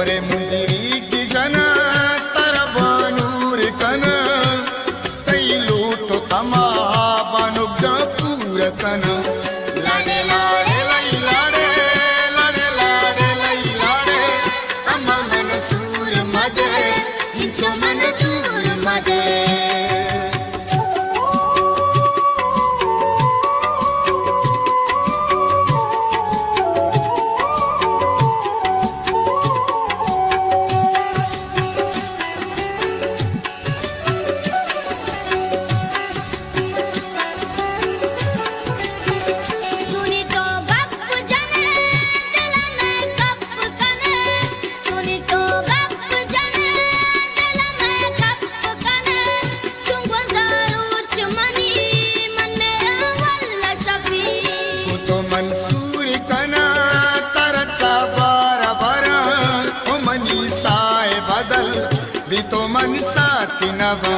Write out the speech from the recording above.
ओरे मुंदिरी की जना तरबानूर कना तई लूटो तमा बानुक जा पूरा कना लाडे लाडे लाई लाडे लाडे लाडे लाई लाडे अम्मा मन सूर मजे इंचो मन दूर मजे मंसूर कना तरचा बारा बारा ओ मनी साए बदल भी तो मन साथ नवा